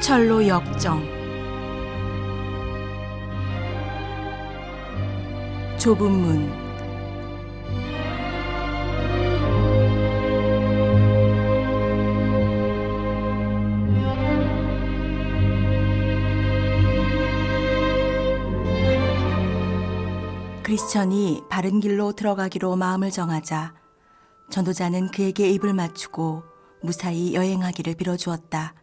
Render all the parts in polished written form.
철로 역정. 좁은 문. 크리스천이 바른 길로 들어가기로 마음을 정하자 전도자는 그에게 입을 맞추고 무사히 여행하기를 빌어주었다.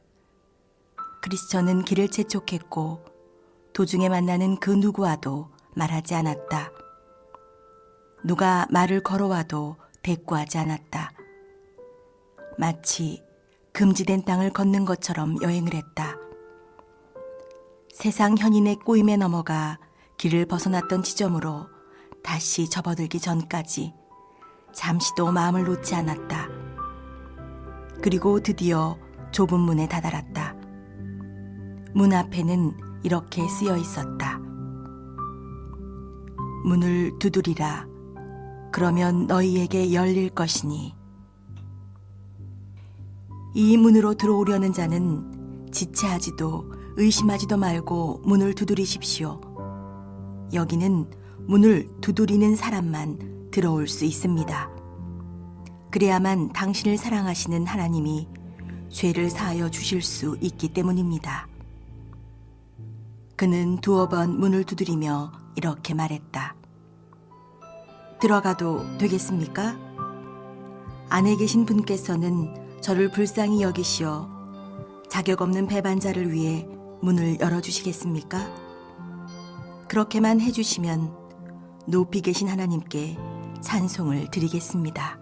크리스천은 길을 재촉했고 도중에 만나는 그 누구와도 말하지 않았다. 누가 말을 걸어와도 대꾸하지 않았다. 마치 금지된 땅을 걷는 것처럼 여행을 했다. 세상 현인의 꼬임에 넘어가 길을 벗어났던 지점으로 다시 접어들기 전까지 잠시도 마음을 놓지 않았다. 그리고 드디어 좁은 문에 다다랐다. 문 앞에는 이렇게 쓰여 있었다. 문을 두드리라. 그러면 너희에게 열릴 것이니. 이 문으로 들어오려는 자는 지체하지도 의심하지도 말고 문을 두드리십시오. 여기는 문을 두드리는 사람만 들어올 수 있습니다. 그래야만 당신을 사랑하시는 하나님이 죄를 사하여 주실 수 있기 때문입니다. 그는 두어 번 문을 두드리며 이렇게 말했다. 들어가도 되겠습니까? 안에 계신 분께서는 저를 불쌍히 여기시어 자격 없는 배반자를 위해 문을 열어주시겠습니까? 그렇게만 해주시면 높이 계신 하나님께 찬송을 드리겠습니다.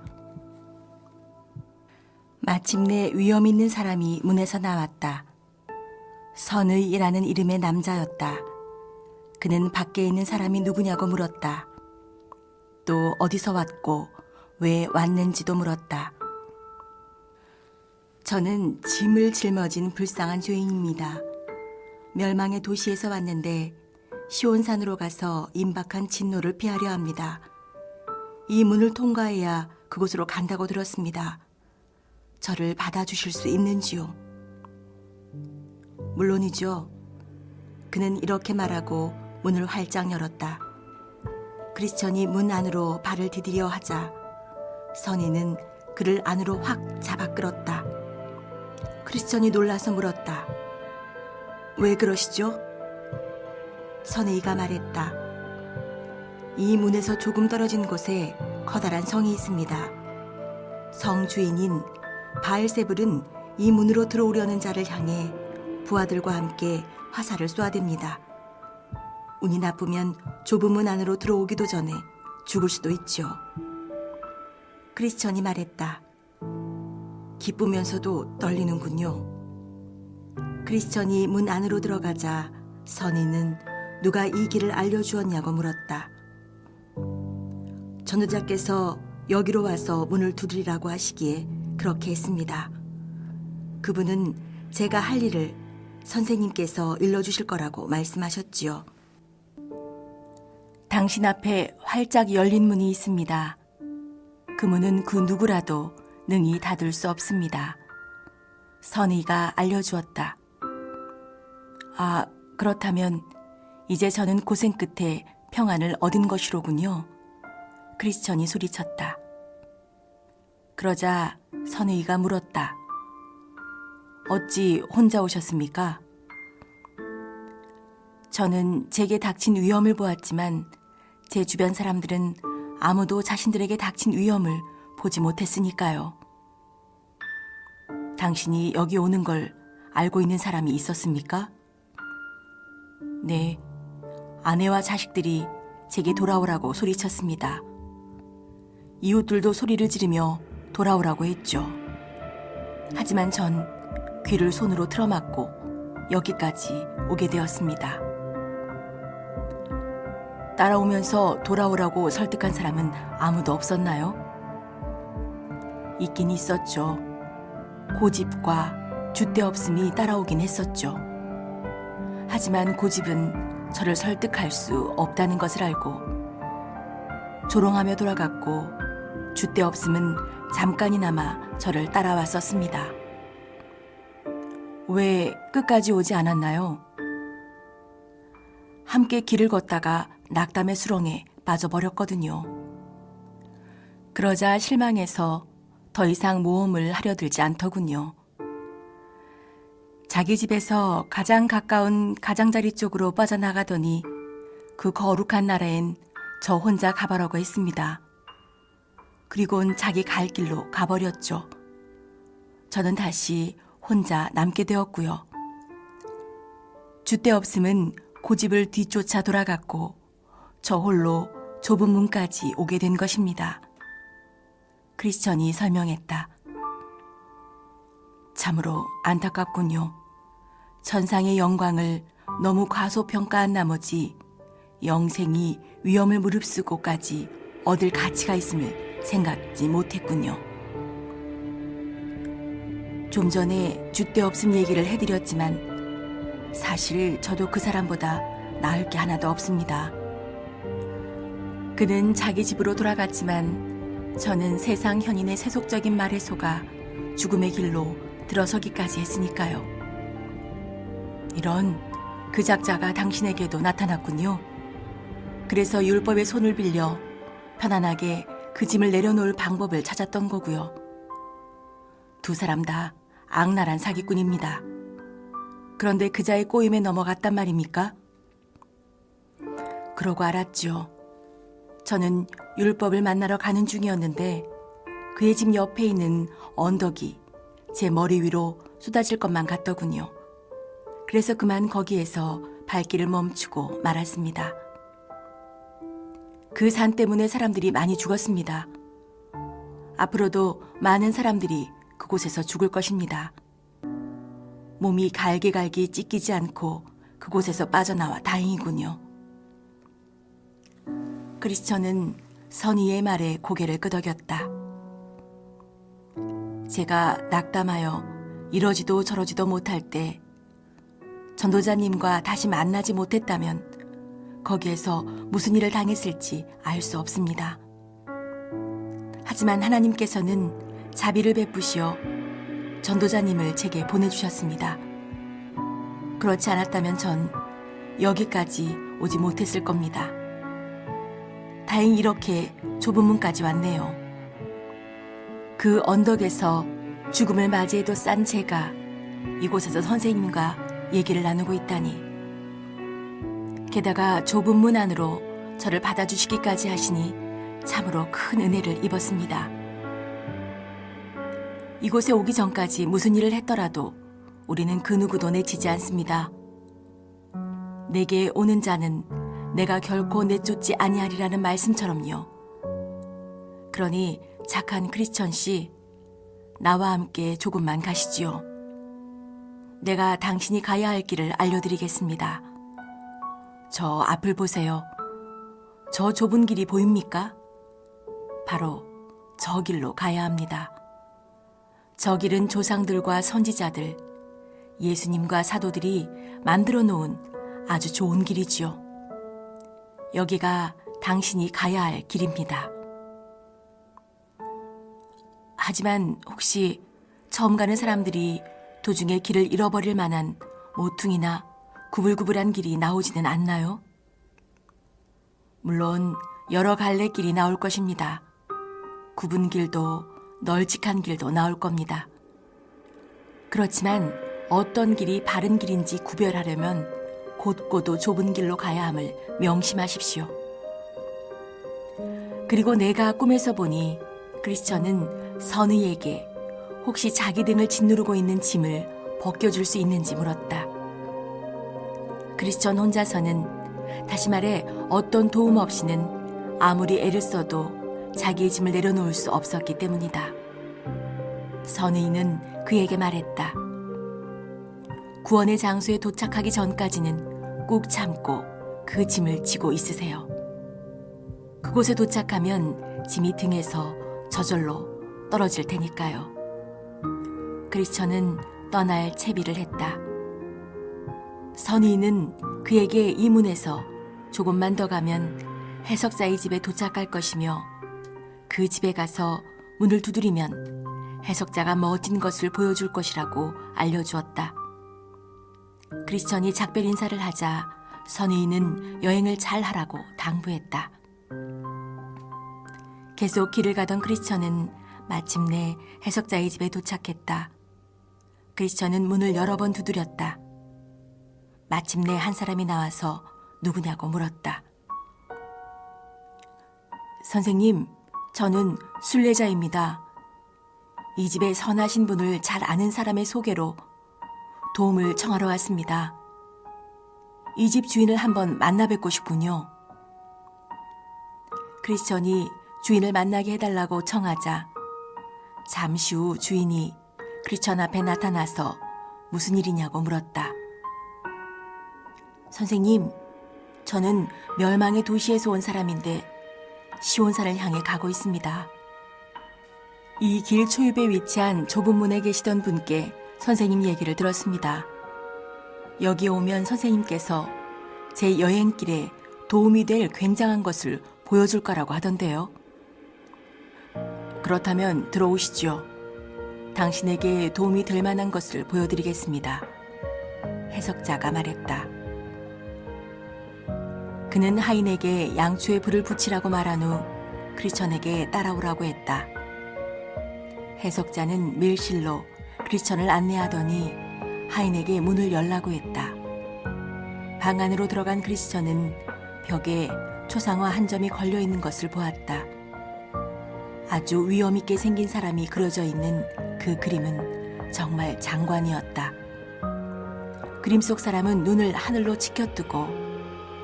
마침내 위험 있는 사람이 문에서 나왔다. 선의이라는 이름의 남자였다. 그는 밖에 있는 사람이 누구냐고 물었다. 또 어디서 왔고 왜 왔는지도 물었다. 저는 짐을 짊어진 불쌍한 죄인입니다. 멸망의 도시에서 왔는데 시온산으로 가서 임박한 진노를 피하려 합니다. 이 문을 통과해야 그곳으로 간다고 들었습니다. 저를 받아주실 수 있는지요? 물론이죠. 그는 이렇게 말하고 문을 활짝 열었다. 크리스천이 문 안으로 발을 디디려 하자 선인은 그를 안으로 확 잡아 끌었다. 크리스천이 놀라서 물었다. 왜 그러시죠? 선의가 말했다. 이 문에서 조금 떨어진 곳에 커다란 성이 있습니다. 성 주인인 바알세불은 이 문으로 들어오려는 자를 향해 부하들과 함께 화살을 쏘아댑니다. 운이 나쁘면 좁은 문 안으로 들어오기도 전에 죽을 수도 있죠. 크리스천이 말했다. 기쁘면서도 떨리는군요. 크리스천이 문 안으로 들어가자 선인은 누가 이 길을 알려주었냐고 물었다. 전도자께서 여기로 와서 문을 두드리라고 하시기에 그렇게 했습니다. 그분은 제가 할 일을 선생님께서 일러주실 거라고 말씀하셨지요. 당신 앞에 활짝 열린 문이 있습니다. 그 문은 그 누구라도 능히 닫을 수 없습니다. 선의가 알려주었다. 아, 그렇다면 이제 저는 고생 끝에 평안을 얻은 것이로군요. 크리스천이 소리쳤다. 그러자 선의가 물었다. 어찌 혼자 오셨습니까? 저는 제게 닥친 위험을 보았지만 제 주변 사람들은 아무도 자신들에게 닥친 위험을 보지 못했으니까요. 당신이 여기 오는 걸 알고 있는 사람이 있었습니까? 네, 아내와 자식들이 제게 돌아오라고 소리쳤습니다. 이웃들도 소리를 지르며 돌아오라고 했죠. 하지만 전 귀를 손으로 틀어막고 여기까지 오게 되었습니다. 따라오면서 돌아오라고 설득한 사람은 아무도 없었나요? 있긴 있었죠. 고집과 줏대 없음이 따라오긴 했었죠. 하지만 고집은 저를 설득할 수 없다는 것을 알고 조롱하며 돌아갔고 줏대 없음은 잠깐이나마 저를 따라왔었습니다. 왜 끝까지 오지 않았나요? 함께 길을 걷다가 낙담의 수렁에 빠져버렸거든요. 그러자 실망해서 더 이상 모험을 하려 들지 않더군요. 자기 집에서 가장 가까운 가장자리 쪽으로 빠져나가더니 그 거룩한 나라엔 저 혼자 가보라고 했습니다. 그리고는 자기 갈 길로 가버렸죠. 저는 다시 혼자 남게 되었고요. 줏대 없음은 고집을 뒤쫓아 돌아갔고 저 홀로 좁은 문까지 오게 된 것입니다. 크리스천이 설명했다. 참으로 안타깝군요. 천상의 영광을 너무 과소평가한 나머지 영생이 위험을 무릅쓰고까지 얻을 가치가 있음을 생각지 못했군요. 좀 전에 줏대 없음 얘기를 해드렸지만 사실 저도 그 사람보다 나을 게 하나도 없습니다. 그는 자기 집으로 돌아갔지만 저는 세상 현인의 세속적인 말에 속아 죽음의 길로 들어서기까지 했으니까요. 이런 그 작자가 당신에게도 나타났군요. 그래서 율법의 손을 빌려 편안하게 그 짐을 내려놓을 방법을 찾았던 거고요. 두 사람 다 악랄한 사기꾼입니다. 그런데 그자의 꼬임에 넘어갔단 말입니까? 그러고 알았죠. 저는 율법을 만나러 가는 중이었는데 그의 집 옆에 있는 언덕이 제 머리 위로 쏟아질 것만 같더군요. 그래서 그만 거기에서 발길을 멈추고 말았습니다. 그 산 때문에 사람들이 많이 죽었습니다. 앞으로도 많은 사람들이 그곳에서 죽을 것입니다. 몸이 갈기갈기 찢기지 않고 그곳에서 빠져나와 다행이군요. 크리스천은 선의의 말에 고개를 끄덕였다. 제가 낙담하여 이러지도 저러지도 못할 때 전도자님과 다시 만나지 못했다면 거기에서 무슨 일을 당했을지 알 수 없습니다. 하지만 하나님께서는 자비를 베푸시어 전도자님을 제게 보내주셨습니다. 그렇지 않았다면 전 여기까지 오지 못했을 겁니다. 다행히 이렇게 좁은 문까지 왔네요. 그 언덕에서 죽음을 맞이해도 싼 제가 이곳에서 선생님과 얘기를 나누고 있다니. 게다가 좁은 문 안으로 저를 받아주시기까지 하시니 참으로 큰 은혜를 입었습니다. 이곳에 오기 전까지 무슨 일을 했더라도 우리는 그 누구도 내치지 않습니다. 내게 오는 자는 내가 결코 내쫓지 아니하리라는 말씀처럼요. 그러니 착한 크리스천 씨, 나와 함께 조금만 가시지요. 내가 당신이 가야 할 길을 알려드리겠습니다. 저 앞을 보세요. 저 좁은 길이 보입니까? 바로 저 길로 가야 합니다. 저 길은 조상들과 선지자들, 예수님과 사도들이 만들어 놓은 아주 좋은 길이지요. 여기가 당신이 가야 할 길입니다. 하지만 혹시 처음 가는 사람들이 도중에 길을 잃어버릴 만한 모퉁이나 구불구불한 길이 나오지는 않나요? 물론 여러 갈래 길이 나올 것입니다. 굽은 길도 널찍한 길도 나올 겁니다. 그렇지만 어떤 길이 바른 길인지 구별하려면 곧고도 좁은 길로 가야 함을 명심하십시오. 그리고 내가 꿈에서 보니 크리스천은 선의에게 혹시 자기 등을 짓누르고 있는 짐을 벗겨줄 수 있는지 물었다. 크리스천 혼자서는, 다시 말해 어떤 도움 없이는 아무리 애를 써도 자기의 짐을 내려놓을 수 없었기 때문이다. 선의는 그에게 말했다. 구원의 장소에 도착하기 전까지는 꾹 참고 그 짐을 지고 있으세요. 그곳에 도착하면 짐이 등에서 저절로 떨어질 테니까요. 크리스천은 떠날 채비를 했다. 선의는 그에게 이 문에서 조금만 더 가면 해석자의 집에 도착할 것이며 그 집에 가서 문을 두드리면 해석자가 멋진 것을 보여줄 것이라고 알려주었다. 크리스천이 작별 인사를 하자 선의인은 여행을 잘 하라고 당부했다. 계속 길을 가던 크리스천은 마침내 해석자의 집에 도착했다. 크리스천은 문을 여러 번 두드렸다. 마침내 한 사람이 나와서 누구냐고 물었다. 선생님, 저는 순례자입니다. 이 집에 선하신 분을 잘 아는 사람의 소개로 도움을 청하러 왔습니다. 이 집 주인을 한번 만나 뵙고 싶군요. 크리스천이 주인을 만나게 해달라고 청하자 잠시 후 주인이 크리스천 앞에 나타나서 무슨 일이냐고 물었다. 선생님, 저는 멸망의 도시에서 온 사람인데 시온산을 향해 가고 있습니다. 이 길 초입에 위치한 좁은 문에 계시던 분께 선생님 얘기를 들었습니다. 여기 오면 선생님께서 제 여행길에 도움이 될 굉장한 것을 보여줄 거라고 하던데요. 그렇다면 들어오시죠. 당신에게 도움이 될 만한 것을 보여드리겠습니다. 해석자가 말했다. 그는 하인에게 양초에 불을 붙이라고 말한 후 크리스천에게 따라오라고 했다. 해석자는 밀실로 크리스천을 안내하더니 하인에게 문을 열라고 했다. 방 안으로 들어간 크리스천은 벽에 초상화 한 점이 걸려 있는 것을 보았다. 아주 위험 있게 생긴 사람이 그려져 있는 그 그림은 정말 장관이었다. 그림 속 사람은 눈을 하늘로 치켜뜨고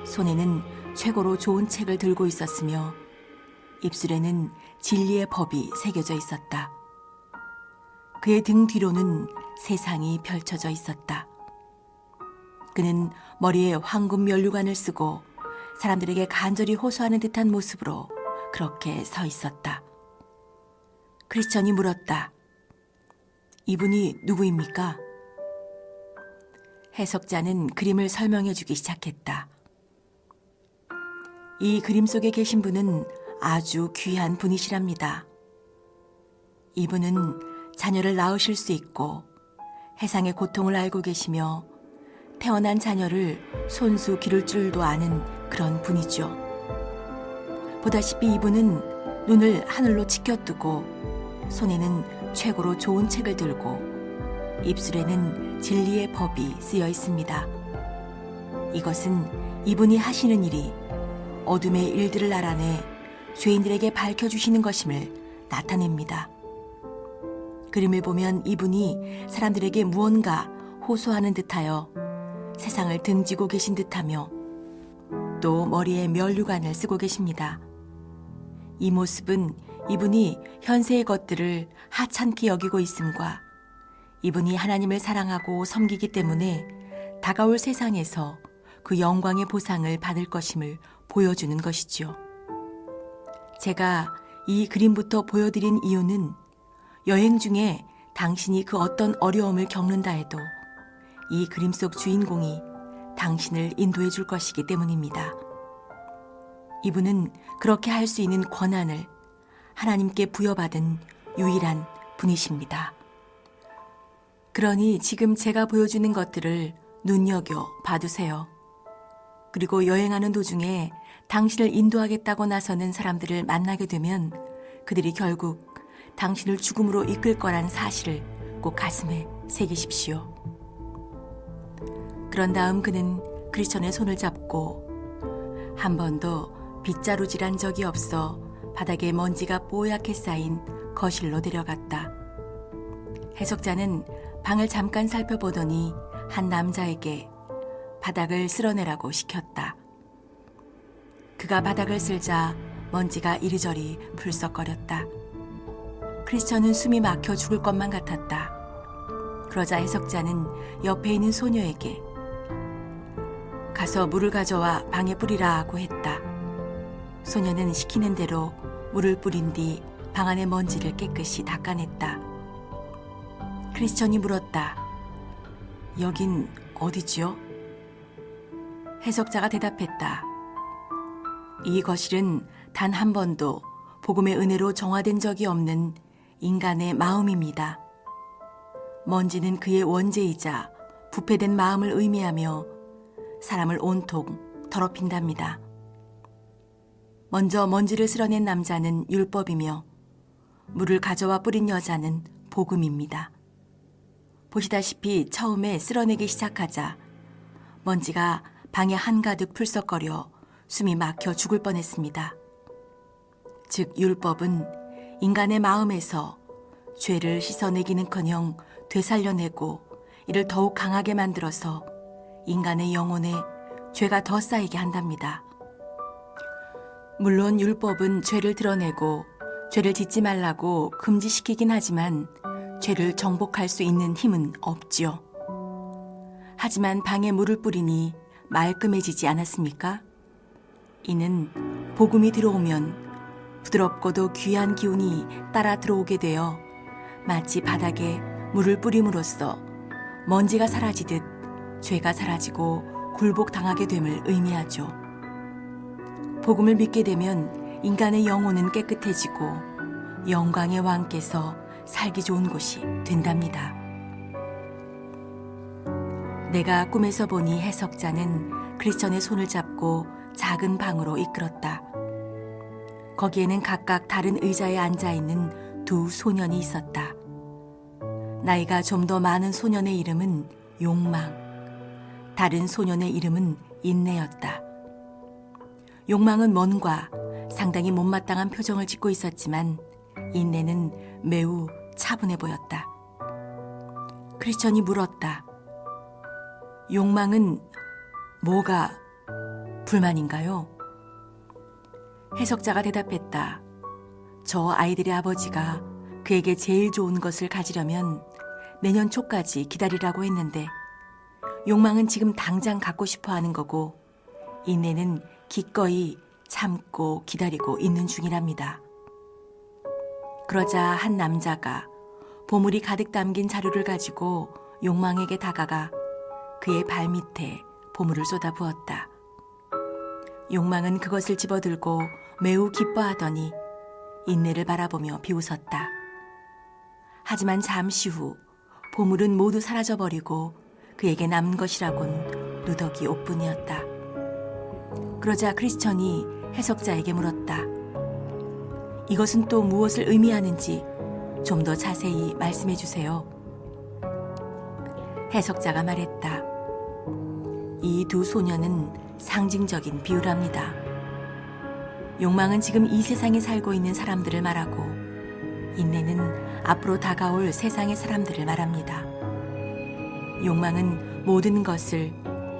손에는 최고로 좋은 책을 들고 있었으며 입술에는 진리의 법이 새겨져 있었다. 그의 등 뒤로는 세상이 펼쳐져 있었다. 그는 머리에 황금 면류관을 쓰고 사람들에게 간절히 호소하는 듯한 모습으로 그렇게 서 있었다. 크리스천이 물었다. 이분이 누구입니까? 해석자는 그림을 설명해 주기 시작했다. 이 그림 속에 계신 분은 아주 귀한 분이시랍니다. 이분은 자녀를 낳으실 수 있고 해상의 고통을 알고 계시며 태어난 자녀를 손수 기를 줄도 아는 그런 분이죠. 보다시피 이분은 눈을 하늘로 치켜뜨고 손에는 최고로 좋은 책을 들고 입술에는 진리의 법이 쓰여 있습니다. 이것은 이분이 하시는 일이 어둠의 일들을 알아내 죄인들에게 밝혀주시는 것임을 나타냅니다. 그림을 보면 이분이 사람들에게 무언가 호소하는 듯하여 세상을 등지고 계신 듯하며 또 머리에 면류관을 쓰고 계십니다. 이 모습은 이분이 현세의 것들을 하찮게 여기고 있음과 이분이 하나님을 사랑하고 섬기기 때문에 다가올 세상에서 그 영광의 보상을 받을 것임을 보여주는 것이지요. 제가 이 그림부터 보여드린 이유는 여행 중에 당신이 그 어떤 어려움을 겪는다 해도 이 그림 속 주인공이 당신을 인도해 줄 것이기 때문입니다. 이분은 그렇게 할 수 있는 권한을 하나님께 부여받은 유일한 분이십니다. 그러니 지금 제가 보여주는 것들을 눈여겨 봐두세요. 그리고 여행하는 도중에 당신을 인도하겠다고 나서는 사람들을 만나게 되면 그들이 결국 당신을 죽음으로 이끌 거란 사실을 꼭 가슴에 새기십시오. 그런 다음 그는 크리스천의 손을 잡고 한 번도 빗자루질한 적이 없어 바닥에 먼지가 뽀얗게 쌓인 거실로 데려갔다. 해석자는 방을 잠깐 살펴보더니 한 남자에게 바닥을 쓸어내라고 시켰다. 그가 바닥을 쓸자 먼지가 이리저리 풀썩거렸다. 크리스천은 숨이 막혀 죽을 것만 같았다. 그러자 해석자는 옆에 있는 소녀에게 가서 물을 가져와 방에 뿌리라고 했다. 소녀는 시키는 대로 물을 뿌린 뒤 방 안의 먼지를 깨끗이 닦아냈다. 크리스천이 물었다. 여긴 어디지요? 해석자가 대답했다. 이 거실은 단 한 번도 복음의 은혜로 정화된 적이 없는 인간의 마음입니다. 먼지는 그의 원죄이자 부패된 마음을 의미하며 사람을 온통 더럽힌답니다. 먼저 먼지를 쓸어낸 남자는 율법이며 물을 가져와 뿌린 여자는 복음입니다. 보시다시피 처음에 쓸어내기 시작하자 먼지가 방에 한가득 풀썩거려 숨이 막혀 죽을 뻔했습니다. 즉 율법은 인간의 마음에서 죄를 씻어내기는커녕 되살려내고 이를 더욱 강하게 만들어서 인간의 영혼에 죄가 더 쌓이게 한답니다. 물론 율법은 죄를 드러내고 죄를 짓지 말라고 금지시키긴 하지만 죄를 정복할 수 있는 힘은 없지요. 하지만 방에 물을 뿌리니 말끔해지지 않았습니까? 이는 복음이 들어오면 부드럽고도 귀한 기운이 따라 들어오게 되어 마치 바닥에 물을 뿌림으로써 먼지가 사라지듯 죄가 사라지고 굴복당하게 됨을 의미하죠. 복음을 믿게 되면 인간의 영혼은 깨끗해지고 영광의 왕께서 살기 좋은 곳이 된답니다. 내가 꿈에서 보니 해석자는 크리스천의 손을 잡고 작은 방으로 이끌었다. 거기에는 각각 다른 의자에 앉아있는 두 소년이 있었다. 나이가 좀 더 많은 소년의 이름은 욕망, 다른 소년의 이름은 인내였다. 욕망은 뭔가 상당히 못마땅한 표정을 짓고 있었지만 인내는 매우 차분해 보였다. 크리스천이 물었다. 욕망은 뭐가 불만인가요? 해석자가 대답했다. 저 아이들의 아버지가 그에게 제일 좋은 것을 가지려면 내년 초까지 기다리라고 했는데 욕망은 지금 당장 갖고 싶어 하는 거고 인내는 기꺼이 참고 기다리고 있는 중이랍니다. 그러자 한 남자가 보물이 가득 담긴 자루를 가지고 욕망에게 다가가 그의 발밑에 보물을 쏟아부었다. 욕망은 그것을 집어들고 매우 기뻐하더니 인내를 바라보며 비웃었다. 하지만 잠시 후 보물은 모두 사라져버리고 그에게 남은 것이라곤 누더기 옷뿐이었다. 그러자 크리스천이 해석자에게 물었다. 이것은 또 무엇을 의미하는지 좀 더 자세히 말씀해 주세요. 해석자가 말했다. 이 두 소년은 상징적인 비유랍니다. 욕망은 지금 이 세상에 살고 있는 사람들을 말하고 인내는 앞으로 다가올 세상의 사람들을 말합니다. 욕망은 모든 것을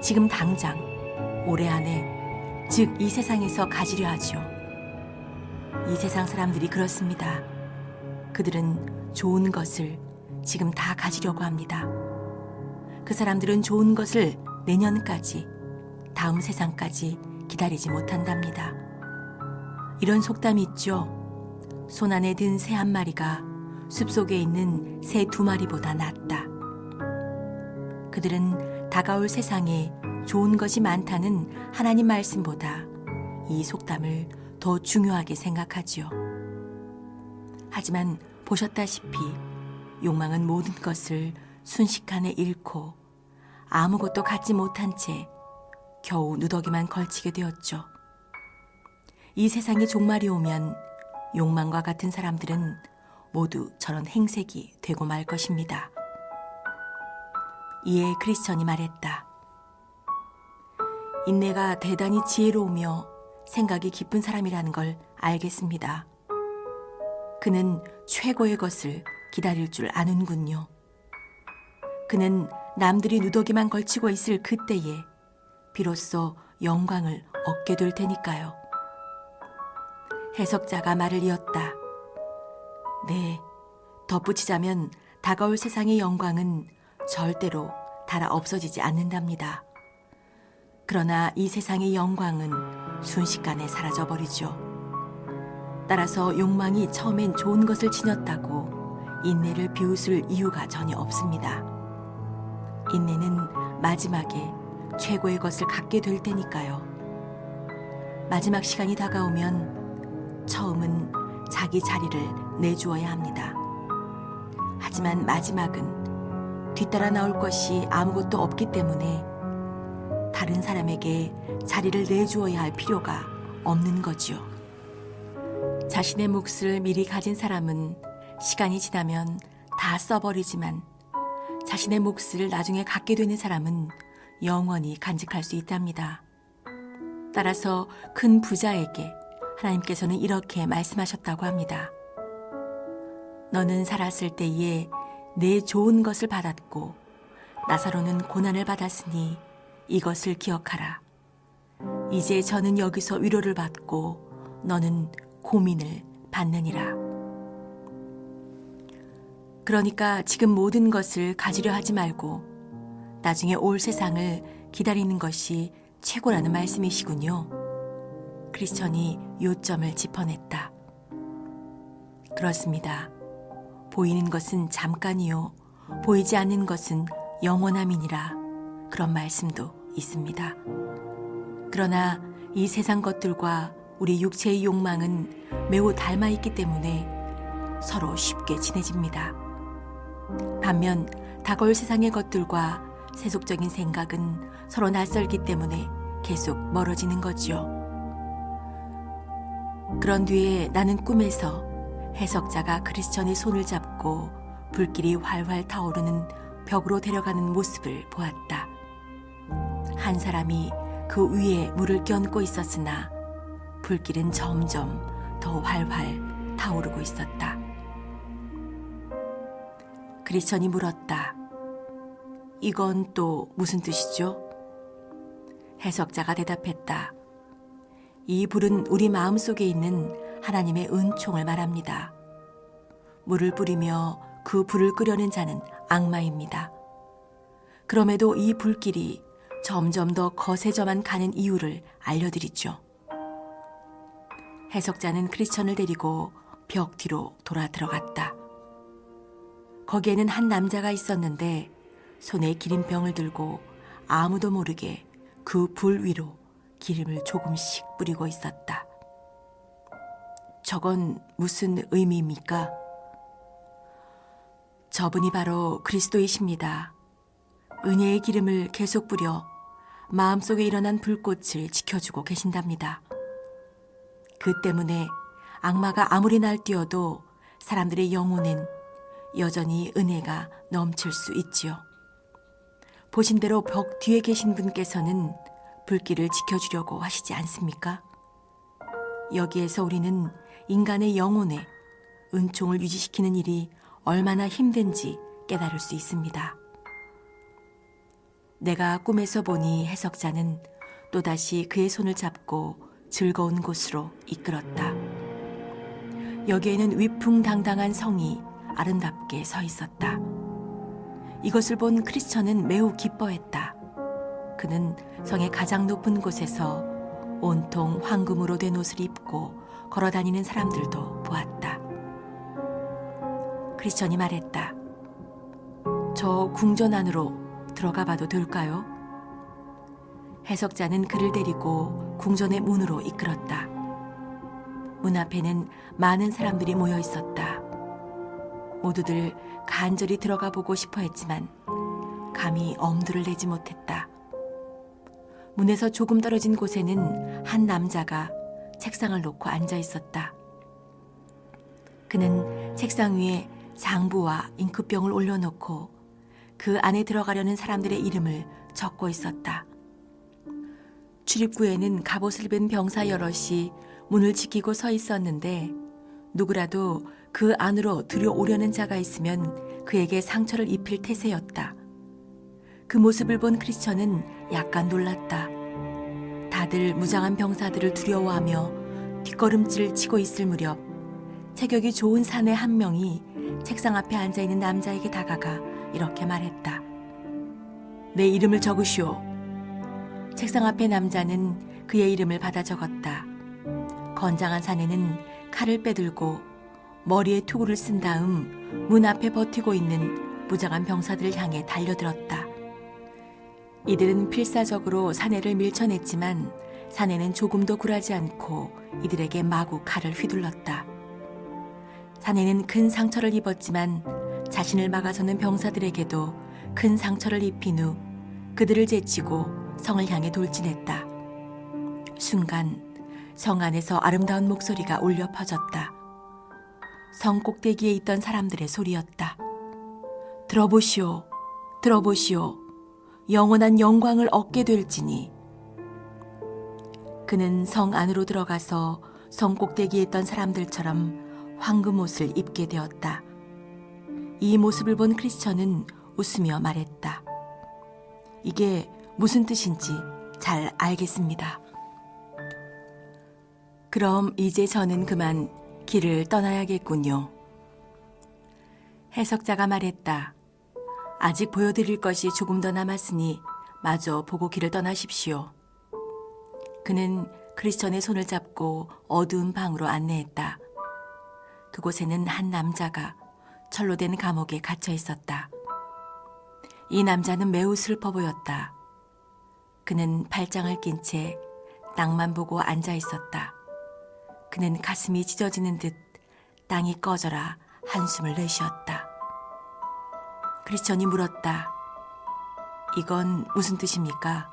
지금 당장 올해 안에 즉 이 세상에서 가지려 하죠. 이 세상 사람들이 그렇습니다. 그들은 좋은 것을 지금 다 가지려고 합니다. 그 사람들은 좋은 것을 내년까지 다음 세상까지 기다리지 못한답니다. 이런 속담이 있죠. 손 안에 든 새 한 마리가 숲속에 있는 새 두 마리보다 낫다. 그들은 다가올 세상에 좋은 것이 많다는 하나님 말씀보다 이 속담을 더 중요하게 생각하지요. 하지만 보셨다시피 욕망은 모든 것을 순식간에 잃고 아무것도 갖지 못한 채 겨우 누더기만 걸치게 되었죠. 이 세상에 종말이 오면 욕망과 같은 사람들은 모두 저런 행색이 되고 말 것입니다. 이에 크리스천이 말했다. 인내가 대단히 지혜로우며 생각이 깊은 사람이라는 걸 알겠습니다. 그는 최고의 것을 기다릴 줄 아는군요. 그는 남들이 누더기만 걸치고 있을 그때에 비로소 영광을 얻게 될 테니까요. 해석자가 말을 이었다. 네, 덧붙이자면 다가올 세상의 영광은 절대로 달아 없어지지 않는답니다. 그러나 이 세상의 영광은 순식간에 사라져버리죠. 따라서 욕망이 처음엔 좋은 것을 지녔다고 인내를 비웃을 이유가 전혀 없습니다. 인내는 마지막에 최고의 것을 갖게 될 테니까요. 마지막 시간이 다가오면 처음은 자기 자리를 내주어야 합니다. 하지만 마지막은 뒤따라 나올 것이 아무것도 없기 때문에 다른 사람에게 자리를 내주어야 할 필요가 없는 거지요. 자신의 몫을 미리 가진 사람은 시간이 지나면 다 써버리지만 자신의 몫을 나중에 갖게 되는 사람은 영원히 간직할 수 있답니다. 따라서 큰 부자에게 하나님께서는 이렇게 말씀하셨다고 합니다. 너는 살았을 때에 내 좋은 것을 받았고 나사로는 고난을 받았으니 이것을 기억하라. 이제 저는 여기서 위로를 받고 너는 고민을 받느니라. 그러니까 지금 모든 것을 가지려 하지 말고 나중에 올 세상을 기다리는 것이 최고라는 말씀이시군요. 크리스천이 요점을 짚어냈다. 그렇습니다. 보이는 것은 잠깐이요 보이지 않는 것은 영원함이니라. 그런 말씀도 있습니다. 그러나 이 세상 것들과 우리 육체의 욕망은 매우 닮아 있기 때문에 서로 쉽게 친해집니다. 반면 다가올 세상의 것들과 세속적인 생각은 서로 낯설기 때문에 계속 멀어지는 거지요. 그런 뒤에 나는 꿈에서 해석자가 크리스천의 손을 잡고 불길이 활활 타오르는 벽으로 데려가는 모습을 보았다. 한 사람이 그 위에 물을 껴안고 있었으나 불길은 점점 더 활활 타오르고 있었다. 크리스천이 물었다. 이건 또 무슨 뜻이죠? 해석자가 대답했다. 이 불은 우리 마음속에 있는 하나님의 은총을 말합니다. 물을 뿌리며 그 불을 끄려는 자는 악마입니다. 그럼에도 이 불길이 점점 더 거세져만 가는 이유를 알려드리죠. 해석자는 크리스천을 데리고 벽 뒤로 돌아 들어갔다. 거기에는 한 남자가 있었는데 손에 기름병을 들고 아무도 모르게 그 불 위로 기름을 조금씩 뿌리고 있었다. 저건 무슨 의미입니까? 저분이 바로 그리스도이십니다. 은혜의 기름을 계속 뿌려 마음속에 일어난 불꽃을 지켜주고 계신답니다. 그 때문에 악마가 아무리 날뛰어도 사람들의 영혼엔 여전히 은혜가 넘칠 수 있지요. 보신 대로 벽 뒤에 계신 분께서는 불길을 지켜주려고 하시지 않습니까? 여기에서 우리는 인간의 영혼에 은총을 유지시키는 일이 얼마나 힘든지 깨달을 수 있습니다. 내가 꿈에서 보니 해석자는 또다시 그의 손을 잡고 즐거운 곳으로 이끌었다. 여기에는 위풍당당한 성이 아름답게 서 있었다. 이것을 본 크리스천은 매우 기뻐했다. 그는 성의 가장 높은 곳에서 온통 황금으로 된 옷을 입고 걸어다니는 사람들도 보았다. 크리스천이 말했다. 저 궁전 안으로 들어가 봐도 될까요? 해석자는 그를 데리고 궁전의 문으로 이끌었다. 문 앞에는 많은 사람들이 모여 있었다. 모두들 간절히 들어가 보고 싶어 했지만 감히 엄두를 내지 못했다. 문에서 조금 떨어진 곳에는 한 남자가 책상을 놓고 앉아 있었다. 그는 책상 위에 장부와 잉크병을 올려놓고 그 안에 들어가려는 사람들의 이름을 적고 있었다. 출입구에는 갑옷을 입은 병사 여럿이 문을 지키고 서 있었는데 누구라도 그 안으로 들여오려는 자가 있으면 그에게 상처를 입힐 태세였다. 그 모습을 본 크리스천은 약간 놀랐다. 다들 무장한 병사들을 두려워하며 뒷걸음질을 치고 있을 무렵 체격이 좋은 사내 한 명이 책상 앞에 앉아있는 남자에게 다가가 이렇게 말했다. 내 이름을 적으시오. 책상 앞에 남자는 그의 이름을 받아 적었다. 건장한 사내는 칼을 빼들고 머리에 투구를 쓴 다음 문 앞에 버티고 있는 무장한 병사들을 향해 달려들었다. 이들은 필사적으로 사내를 밀쳐냈지만 사내는 조금도 굴하지 않고 이들에게 마구 칼을 휘둘렀다. 사내는 큰 상처를 입었지만 자신을 막아서는 병사들에게도 큰 상처를 입힌 후 그들을 제치고 성을 향해 돌진했다. 순간 성 안에서 아름다운 목소리가 울려 퍼졌다. 성 꼭대기에 있던 사람들의 소리였다. 들어보시오, 들어보시오. 영원한 영광을 얻게 될지니. 그는 성 안으로 들어가서 성 꼭대기에 있던 사람들처럼 황금 옷을 입게 되었다. 이 모습을 본 크리스천은 웃으며 말했다. 이게 무슨 뜻인지 잘 알겠습니다. 그럼 이제 저는 그만 길을 떠나야겠군요. 해석자가 말했다. 아직 보여드릴 것이 조금 더 남았으니 마저 보고 길을 떠나십시오. 그는 크리스천의 손을 잡고 어두운 방으로 안내했다. 그곳에는 한 남자가 철로 된 감옥에 갇혀 있었다. 이 남자는 매우 슬퍼 보였다. 그는 팔짱을 낀 채 땅만 보고 앉아 있었다. 그는 가슴이 찢어지는 듯 땅이 꺼져라 한숨을 내쉬었다. 크리스천이 물었다. 이건 무슨 뜻입니까?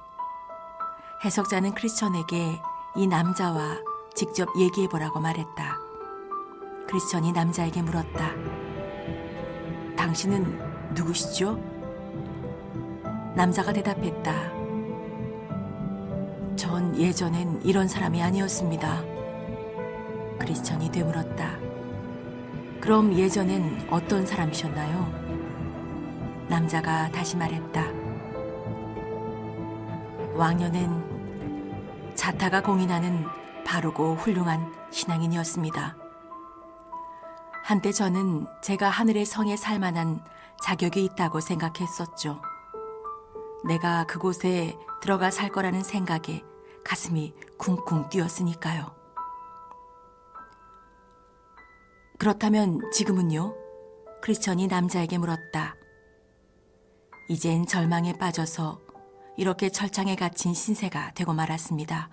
해석자는 크리스천에게 이 남자와 직접 얘기해보라고 말했다. 크리스천이 남자에게 물었다. 당신은 누구시죠? 남자가 대답했다. 전 예전엔 이런 사람이 아니었습니다. 크리스천이 되물었다. 그럼 예전엔 어떤 사람이셨나요? 남자가 다시 말했다. 왕년엔 자타가 공인하는 바르고 훌륭한 신앙인이었습니다. 한때 저는 제가 하늘의 성에 살 만한 자격이 있다고 생각했었죠. 내가 그곳에 들어가 살 거라는 생각에 가슴이 쿵쿵 뛰었으니까요. 그렇다면 지금은요? 크리스천이 남자에게 물었다. 이젠 절망에 빠져서 이렇게 철창에 갇힌 신세가 되고 말았습니다.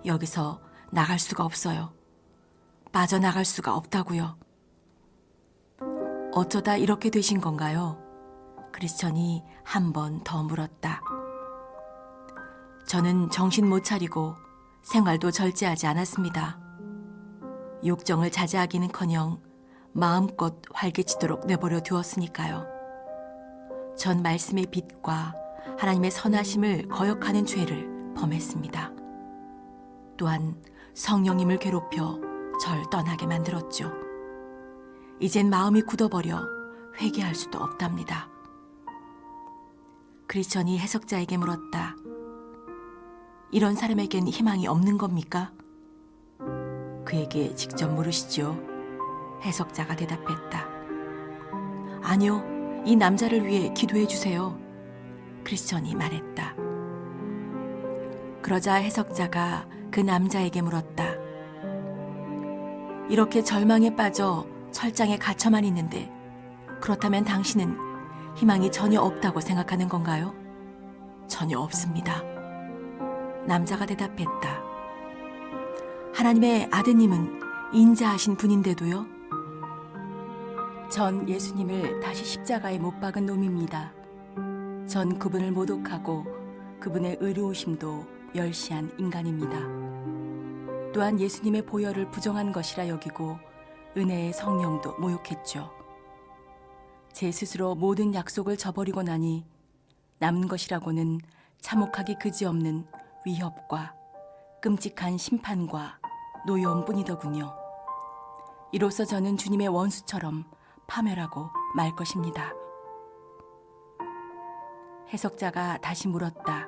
여기서 나갈 수가 없어요. 빠져나갈 수가 없다고요. 어쩌다 이렇게 되신 건가요? 크리스천이 한 번 더 물었다. 저는 정신 못 차리고 생활도 절제하지 않았습니다. 욕정을 자제하기는커녕 마음껏 활개치도록 내버려 두었으니까요. 전 말씀의 빛과 하나님의 선하심을 거역하는 죄를 범했습니다. 또한 성령님을 괴롭혀 절 떠나게 만들었죠. 이젠 마음이 굳어버려 회개할 수도 없답니다. 크리스천이 해석자에게 물었다. 이런 사람에겐 희망이 없는 겁니까? 그에게 직접 물으시죠. 해석자가 대답했다. 아니요, 이 남자를 위해 기도해 주세요. 크리스천이 말했다. 그러자 해석자가 그 남자에게 물었다. 이렇게 절망에 빠져 철장에 갇혀만 있는데 그렇다면 당신은 희망이 전혀 없다고 생각하는 건가요? 전혀 없습니다. 남자가 대답했다. 하나님의 아드님은 인자하신 분인데도요? 전 예수님을 다시 십자가에 못 박은 놈입니다. 전 그분을 모독하고 그분의 의로우심도 멸시한 인간입니다. 또한 예수님의 보혈을 부정한 것이라 여기고 은혜의 성령도 모욕했죠. 제 스스로 모든 약속을 저버리고 나니 남은 것이라고는 참혹하기 그지없는 위협과 끔찍한 심판과 노여움뿐이더군요. 이로써 저는 주님의 원수처럼 파멸하고 말 것입니다. 해석자가 다시 물었다.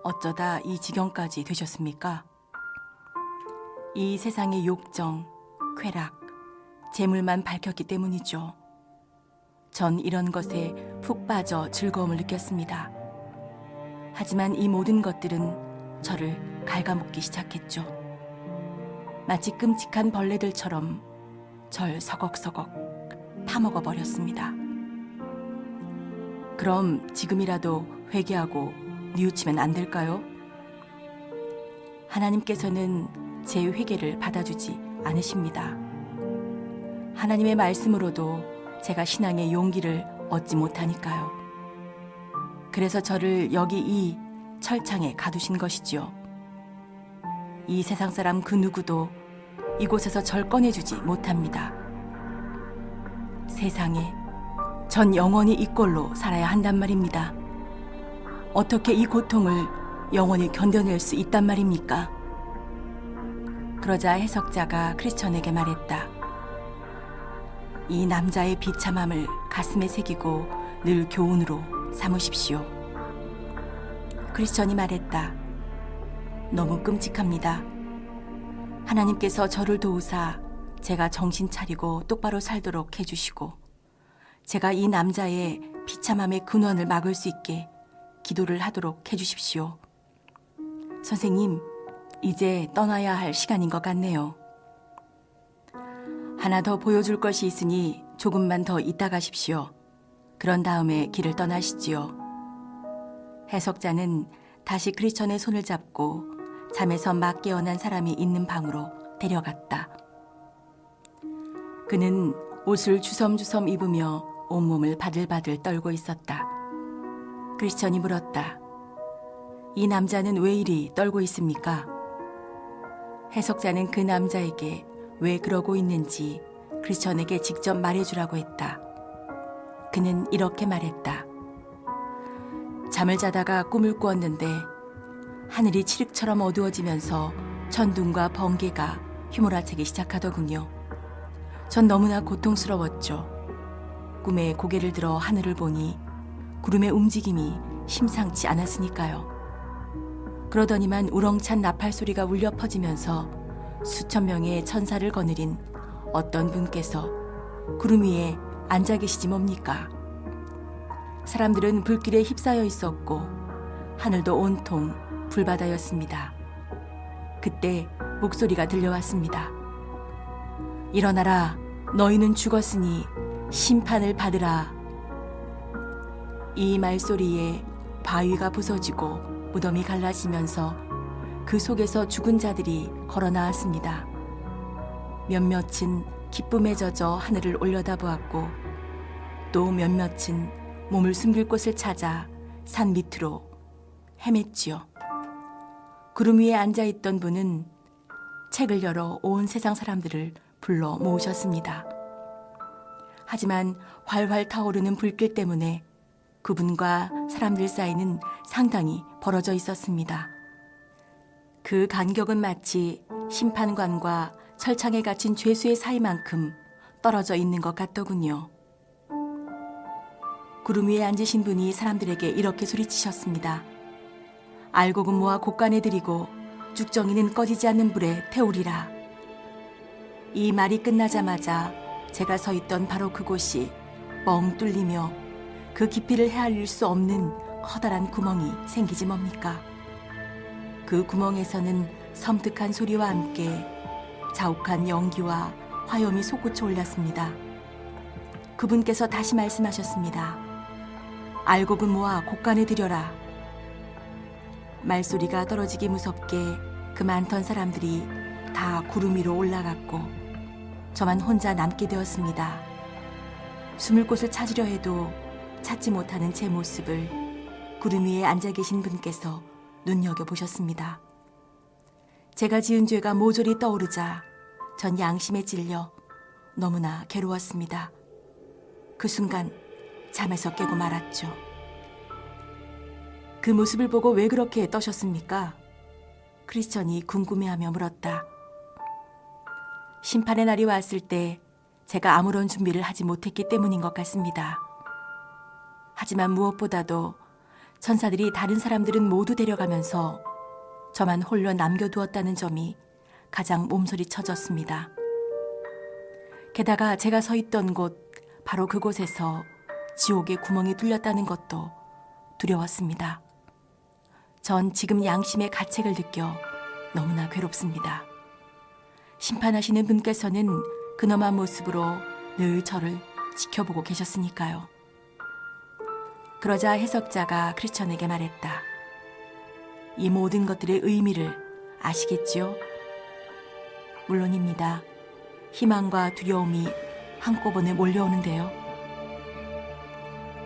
어쩌다 이 지경까지 되셨습니까? 이 세상의 욕정, 쾌락, 재물만 밝혔기 때문이죠. 전 이런 것에 푹 빠져 즐거움을 느꼈습니다. 하지만 이 모든 것들은 저를 갉아먹기 시작했죠. 마치 끔찍한 벌레들처럼 절 서걱서걱 파먹어 버렸습니다. 그럼 지금이라도 회개하고 뉘우치면 안 될까요? 하나님께서는 제 회개를 받아주지 않으십니다. 하나님의 말씀으로도 제가 신앙의 용기를 얻지 못하니까요. 그래서 저를 여기 이 철창에 가두신 것이지요. 이 세상 사람 그 누구도 이곳에서 절 꺼내주지 못합니다. 세상에 전 영원히 이 꼴로 살아야 한단 말입니다. 어떻게 이 고통을 영원히 견뎌낼 수 있단 말입니까? 그러자 해석자가 크리스천에게 말했다. 이 남자의 비참함을 가슴에 새기고 늘 교훈으로 삼으십시오. 크리스천이 말했다. 너무 끔찍합니다. 하나님께서 저를 도우사 제가 정신 차리고 똑바로 살도록 해주시고 제가 이 남자의 비참함의 근원을 막을 수 있게 기도를 하도록 해주십시오. 선생님, 이제 떠나야 할 시간인 것 같네요. 하나 더 보여줄 것이 있으니 조금만 더 있다 가십시오. 그런 다음에 길을 떠나시지요. 해석자는 다시 크리스천의 손을 잡고 잠에서 막 깨어난 사람이 있는 방으로 데려갔다. 그는 옷을 주섬주섬 입으며 온몸을 바들바들 떨고 있었다. 크리스천이 물었다. 이 남자는 왜 이리 떨고 있습니까? 해석자는 그 남자에게 왜 그러고 있는지 크리스천에게 직접 말해주라고 했다. 그는 이렇게 말했다. 잠을 자다가 꿈을 꾸었는데 하늘이 칠흑처럼 어두워지면서 천둥과 번개가 휘몰아치기 시작하더군요. 전 너무나 고통스러웠죠. 꿈에 고개를 들어 하늘을 보니 구름의 움직임이 심상치 않았으니까요. 그러더니만 우렁찬 나팔 소리가 울려 퍼지면서 수천 명의 천사를 거느린 어떤 분께서 구름 위에 앉아 계시지 뭡니까? 사람들은 불길에 휩싸여 있었고 하늘도 온통 불바다였습니다. 그때 목소리가 들려왔습니다. 일어나라, 너희는 죽었으니 심판을 받으라. 이 말소리에 바위가 부서지고 무덤이 갈라지면서 그 속에서 죽은 자들이 걸어 나왔습니다. 몇몇은 기쁨에 젖어 하늘을 올려다보았고 또 몇몇은 몸을 숨길 곳을 찾아 산 밑으로 헤맸지요. 구름 위에 앉아있던 분은 책을 열어 온 세상 사람들을 불러 모으셨습니다. 하지만 활활 타오르는 불길 때문에 그분과 사람들 사이는 상당히 벌어져 있었습니다. 그 간격은 마치 심판관과 철창에 갇힌 죄수의 사이만큼 떨어져 있는 것 같더군요. 구름 위에 앉으신 분이 사람들에게 이렇게 소리치셨습니다. 알곡은 모아 곳간에 들이고 쭉정이는 꺼지지 않는 불에 태우리라. 이 말이 끝나자마자 제가 서 있던 바로 그곳이 뻥 뚫리며 그 깊이를 헤아릴 수 없는 커다란 구멍이 생기지 뭡니까? 그 구멍에서는 섬뜩한 소리와 함께 자욱한 연기와 화염이 솟구쳐 올랐습니다. 그분께서 다시 말씀하셨습니다. 알곡은 모아 곳간에 들여라. 말소리가 떨어지기 무섭게 그 많던 사람들이 다 구름 위로 올라갔고 저만 혼자 남게 되었습니다. 숨을 곳을 찾으려 해도 찾지 못하는 제 모습을 구름 위에 앉아 계신 분께서 눈여겨보셨습니다. 제가 지은 죄가 모조리 떠오르자 전 양심에 찔려 너무나 괴로웠습니다. 그 순간 잠에서 깨고 말았죠. 그 모습을 보고 왜 그렇게 떠셨습니까? 크리스천이 궁금해하며 물었다. 심판의 날이 왔을 때 제가 아무런 준비를 하지 못했기 때문인 것 같습니다. 하지만 무엇보다도 천사들이 다른 사람들은 모두 데려가면서 저만 홀로 남겨두었다는 점이 가장 몸소리 쳐졌습니다. 게다가 제가 서 있던 곳, 바로 그곳에서 지옥의 구멍이 뚫렸다는 것도 두려웠습니다. 전 지금 양심의 가책을 느껴 너무나 괴롭습니다. 심판하시는 분께서는 근엄한 모습으로 늘 저를 지켜보고 계셨으니까요. 그러자 해석자가 크리스천에게 말했다. 이 모든 것들의 의미를 아시겠지요? 물론입니다. 희망과 두려움이 한꺼번에 몰려오는데요.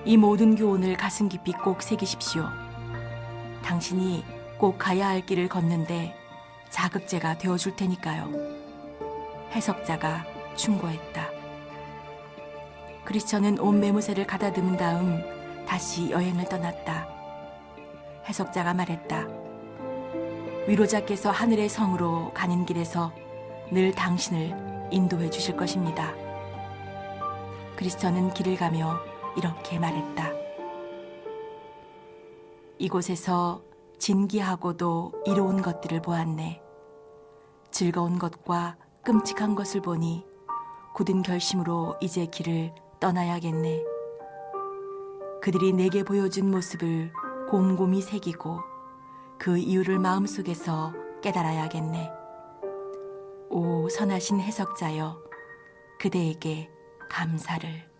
이 모든 교훈을 가슴 깊이 꼭 새기십시오. 당신이 꼭 가야 할 길을 걷는데 자극제가 되어줄 테니까요. 해석자가 충고했다. 크리스천은 온 매무새를 가다듬은 다음 다시 여행을 떠났다. 해석자가 말했다. 위로자께서 하늘의 성으로 가는 길에서 늘 당신을 인도해 주실 것입니다. 크리스천은 길을 가며 이렇게 말했다. 이곳에서 진기하고도 이로운 것들을 보았네. 즐거운 것과 끔찍한 것을 보니 굳은 결심으로 이제 길을 떠나야겠네. 그들이 내게 보여준 모습을 곰곰이 새기고 그 이유를 마음속에서 깨달아야겠네. 오 선하신 해석자여, 그대에게 감사를.